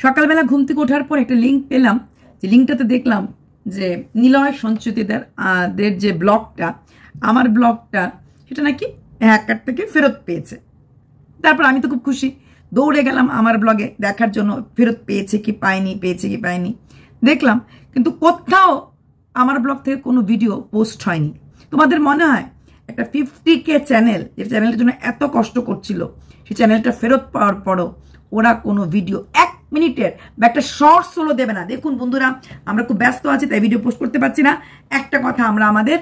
সকালবেলা ঘুম থেকে ওঠার পর একটা লিঙ্ক পেলাম, যে লিঙ্কটাতে দেখলাম যে নিলয় সঞ্চিতাদের যে ব্লগটা, আমার ব্লগটা, সেটা নাকি হ্যাকার থেকে ফেরত পেয়েছে। তারপর আমি তো খুব খুশি, দৌড়ে গেলাম আমার ব্লগে দেখার জন্য ফেরত পেয়েছে কি পায়নি। দেখলাম কিন্তু কোথাও আমার ব্লগ থেকে কোনো ভিডিও পোস্ট হয়নি। তোমাদের মনে হয় একটা 50K চ্যানেল, যে চ্যানেলটার জন্য এত কষ্ট করছিল, সেই চ্যানেলটা ফেরত পাওয়ার পরও ওরা কোনো ভিডিও 1 মিনিটের বা একটা শর্টস হলো দেবে না? দেখুন বন্ধুরা, আমরা খুব ব্যস্ত আছি তাই ভিডিও পোস্ট করতে পারছি না। একটা কথা, আমরা আমাদের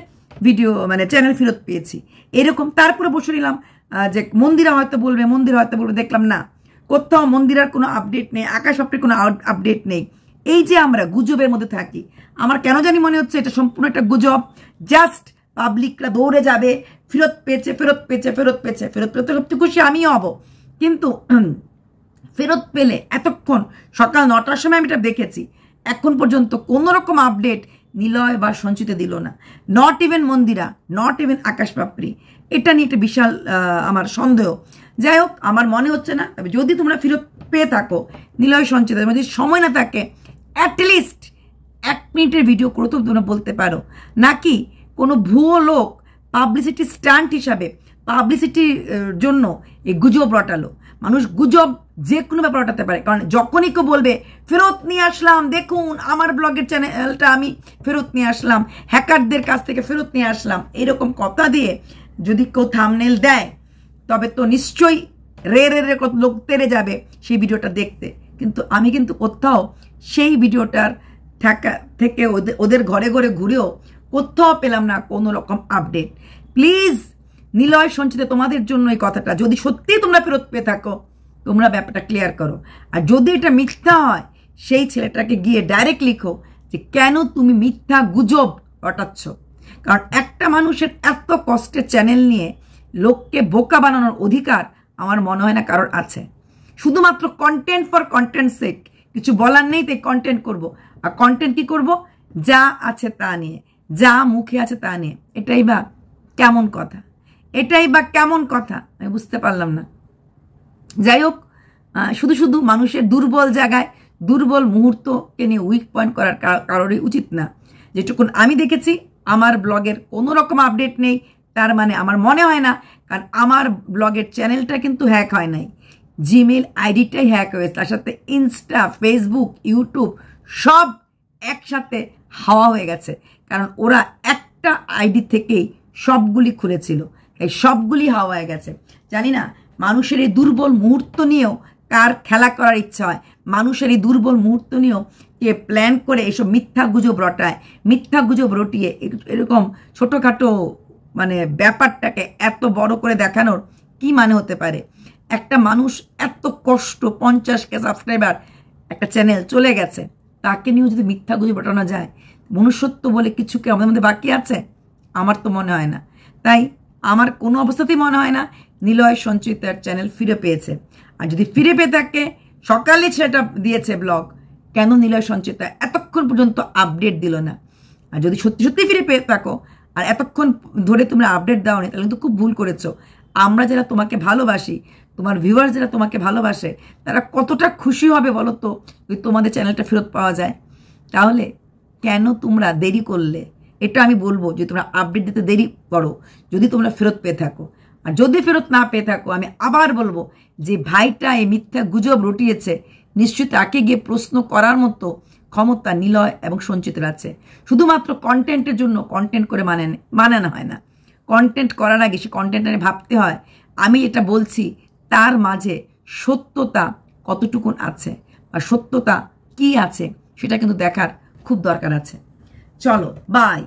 ভিডিও চ্যানেল ফেরত পেয়েছি এরকম। তারপরে বসে নিলাম যে মন্দিরা হয়তো বলবে, দেখলাম না, কোথাও মন্দিরার কোনো আপডেট নেই, আকাশ বাপ্পির কোনো আপডেট নেই। এই যে আমরা গুজবের মধ্যে থাকি, আমার কেন জানি মনে হচ্ছে এটা সম্পূর্ণ একটা গুজব। জাস্ট পাবলিকরা দৌড়ে যাবে, ফেরত পেয়েছে, সবচেয়ে খুশি আমিও হব। কিন্তু ফেরত পেলে এতক্ষণ সকাল 9টার সময় আমি এটা দেখেছি, এখন পর্যন্ত কোনো রকম আপডেট নিলয় বা সঞ্চিতা দিল না। Not even Mandira, not even Akash Papri. এটা নিয়ে একটা বিশাল আমার সন্দেহ। যাই হোক, আমার মনে হচ্ছে না। তবে যদি তোমরা ফেরত পেয়ে থাকো নিলয় সঞ্চিতা, যদি সময় না থাকে, অ্যাটলিস্ট 1 মিনিটের ভিডিও করে তো তোমরা বলতে পারো। নাকি কোনো ভুয়ো লোক পাবলিসিটি স্টান্ট হিসাবে, পাবলিসিটির জন্য এই গুজব রটালো। মানুষ গুজব যে কোনো ব্যাপার রটাতে পারে, কারণ যখনই কেউ বলবে ফেরত নিয়ে আসলাম, দেখুন আমার ব্লগের চ্যানেলটা আমি ফেরত নিয়ে আসলাম, হ্যাকারদের কাছ থেকে ফেরত নিয়ে আসলাম, এরকম কথা দিয়ে যদি কেউ থাম্বনেল দেয়, তবে তো নিশ্চয়ই রে লোক তেড়ে যাবে সেই ভিডিওটা দেখতে। কিন্তু আমি কিন্তু কোথাও সেই ভিডিওটার থেকে ওদের ঘরে ঘুরেও কোথাও পেলাম না কোনো রকম আপডেট। প্লিজ নিলয় সঞ্চিতা, তোমাদের জন্য এই কথাটা, যদি সত্যি তোমরা ফেরত পেয়ে থাকো, তোমরা ব্যাপারটা ক্লিয়ার করো। আর যদি এটা মিথ্যা হয়, সেই ছেলেটাকে গিয়ে ডাইরেক্ট লিখো যে কেন তুমি মিথ্যা গুজব রটাচ্ছ। কারণ একটা মানুষের এত কষ্টের চ্যানেল নিয়ে লোককে বোকা বানানোর অধিকার আমার মনে হয় না কারোর আছে। শুধুমাত্র কন্টেন্ট ফর কন্টেন্ট সেক, কিছু বলার নেই তাই কন্টেন্ট করব। আর কন্টেন্ট কি করব? যা আছে তা নিয়ে, যা মুখে আছে তা নিয়ে। এটাই বা কেমন কথা? আমি বুঝতে পারলাম না। যাই হোক, শুধু মানুষের দুর্বল জায়গায়, দুর্বল মুহূর্তকে নিয়ে উইক পয়েন্ট করার কারোরই উচিত না। যেটুকুন আমি দেখেছি, আমার ব্লগের কোনো রকম আপডেট নেই, তার মানে আমার মনে হয় না। কারণ আমার ব্লগের চ্যানেলটা কিন্তু হ্যাক হয় নাই, জিমেল আইডিটাই হ্যাক হয়েছে। তার সাথে ইনস্টা, ফেসবুক, ইউটিউব সব একসাথে হাওয়া হয়ে গেছে। কারণ ওরা একটা আইডি থেকেই সবগুলি খুলেছিল, এই সবগুলি হাওয়া হয়ে গেছে। জানি না মানুষের এই দুর্বল মুহূর্ত নিয়েও কার খেলা করার ইচ্ছা হয়, মানুষের এই দুর্বল মুহূর্ত নিয়েও কে প্ল্যান করে এসব মিথ্যা গুজব রটায়। মিথ্যা গুজব রটিয়ে এরকম ছোটোখাটো ব্যাপারটাকে এত বড় করে দেখানোর কি মানে হতে পারে? একটা মানুষ এত কষ্ট, 50K সাবস্ক্রাইবার একটা চ্যানেল চলে গেছে, তাকে নিয়েও যদি মিথ্যা গুজব রটানো যায়, মনুষ্যত্ব বলে কিছু কি আমাদের মধ্যে বাকি আছে? আমার তো মনে হয় না। তাই আমার কোনো অবস্থাতেই মনে হয় না নিলয় সঞ্চিতার চ্যানেল ফিরে পেয়েছে। আর যদি ফিরে পেয়ে থাকে, সকালে সেটা দিয়েছে ব্লগ, কেন নিলয় সঞ্চিতা এতক্ষণ পর্যন্ত আপডেট দিল না? আর যদি সত্যি ফিরে পেয়ে থাকো আর এতক্ষণ ধরে তোমরা আপডেট দাও নি, তাহলে কিন্তু খুব ভুল করেছো। আমরা যারা তোমাকে ভালোবাসি, তোমার ভিউয়ার্স যারা তোমাকে ভালোবাসে, তারা কতটা খুশি হবে বলো তো যদি তোমাদের চ্যানেলটা ফেরত পাওয়া যায়। তাহলে কেন তোমরা দেরি করলে? এটা আমি বলবো যে তোমরা আপডেট দিতে দেরি করো যদি তোমরা ফেরত পেয়ে থাকো। আর যদি ফেরত না পেয়ে থাকো, আমি আবার বলবো যে ভাইটা এই মিথ্যা গুজব রটিয়েছে, নিশ্চয়ই তাকে গিয়ে প্রশ্ন করার মতো ক্ষমতা নিলয় এবং সঞ্চিতের আছে। শুধুমাত্র কন্টেন্টের জন্য কন্টেন্ট করে মানানো হয় না। কন্টেন্ট করার আগে সে কন্টেন্ট নিয়ে ভাবতে হয়, আমি এটা বলছি তার মাঝে সত্যতা কতটুকুন আছে বা সত্যতা কি আছে, সেটা কিন্তু দেখার খুব দরকার আছে। চলো, বাই।